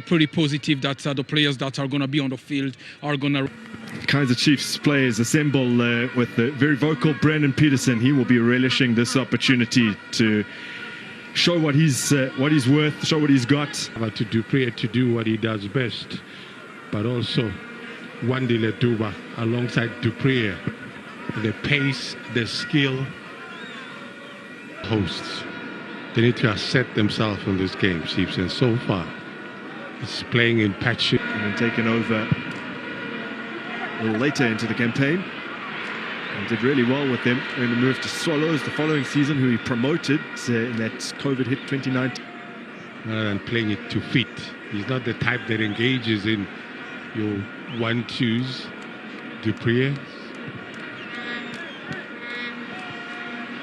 Pretty positive that the players that are going to be on the field are going to... Kaizer Chiefs players assemble with the very vocal Brandon Peterson. He will be relishing this opportunity to show what he's worth, show what he's got. But to Dupree to do what he does best, but also Wandile Duba alongside Dupree, the pace, the skill. Hosts, they need to assert themselves in this game, Chiefs, and so far it's playing in patches. And then taken over a little later into the campaign and did really well with them in the move to Swallows the following season, who he promoted in that COVID hit 2019. Rather than playing it to fit, he's not the type that engages in your 1-2s. Dupree.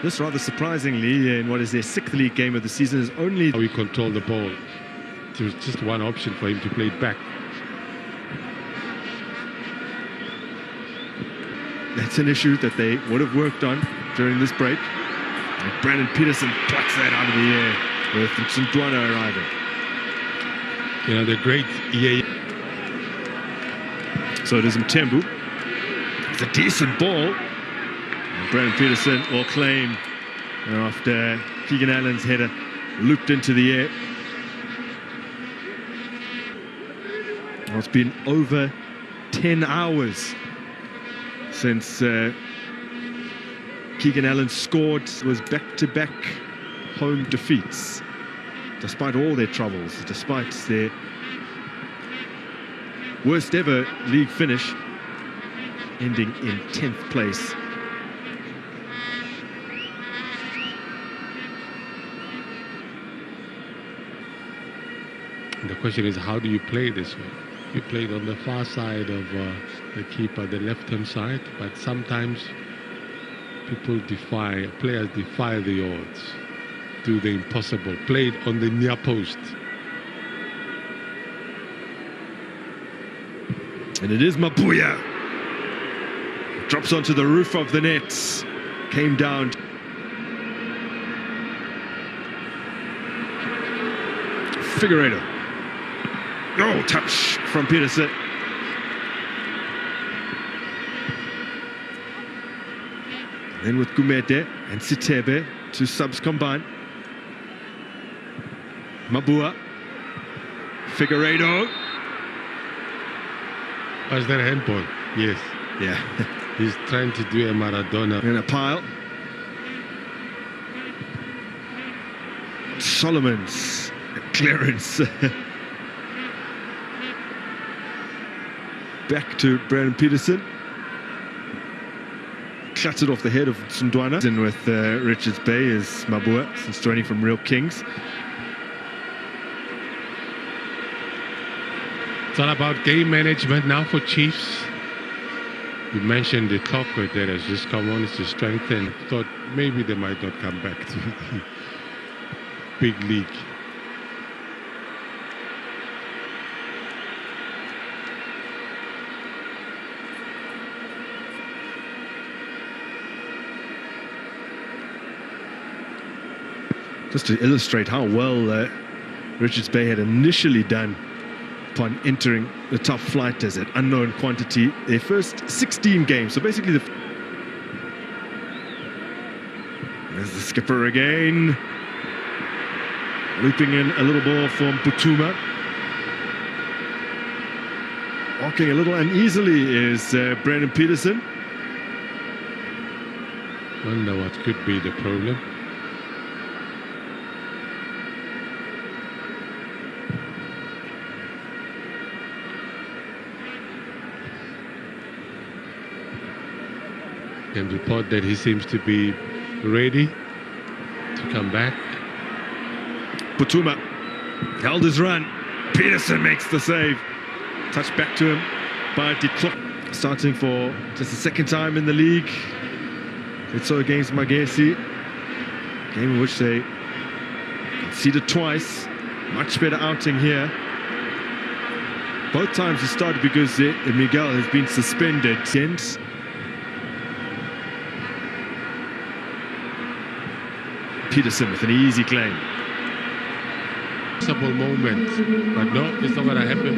This rather surprisingly, in what is their 6th league game of the season, is only... How he controlled the ball. There was just one option for him to play it back. That's an issue that they would have worked on during this break. And Brandon Peterson plucks that out of the air with Ntwari arriving. You know, the great EA. So it is Mtembu. It's a decent ball. And Brandon Peterson will claim after Keegan Allen's header looped into the air. Well, it's been over 10 hours since Keegan Allen scored. It was back-to-back home defeats, despite all their troubles, despite their worst ever league finish, ending in 10th place. The question is, how do you play this way? You played on the far side of the keeper, the left-hand side, but sometimes players defy the odds, do the impossible. Played on the near post. And it is Mabuya. Drops onto the roof of the nets. Came down. Figueiredo. Oh, touch from Peterson. Then with Gumede and Sitebe, two subs combined. Mabua. Figueiredo. Was that a handball? Yes. Yeah. He's trying to do a Maradona. In a pile. Solomon's clearance. Back to Brandon Peterson. Clattered off the head of Sundwana. In with Richards Bay is Mabua, since joining from Real Kings. It's all about game management now for Chiefs. You mentioned the clock that has just come on, it's to strengthen. Thought maybe they might not come back to the big league. Just to illustrate how well Richards Bay had initially done upon entering the top flight as an unknown quantity. Their first 16 games. So basically there's the skipper again. Looping in a little ball from Bvuma. Walking a little uneasily is Brandon Peterson. Wonder what could be the problem. Can report that he seems to be ready to come back. Bvuma held his run. Peterson makes the save. Touched back to him by De Klok. Starting for just the second time in the league. It's so against Magesi. Game in which they conceded twice. Much better outing here. Both times he started because Miguel has been suspended. Peterson with an easy claim. Moment, but no, it's not going to happen.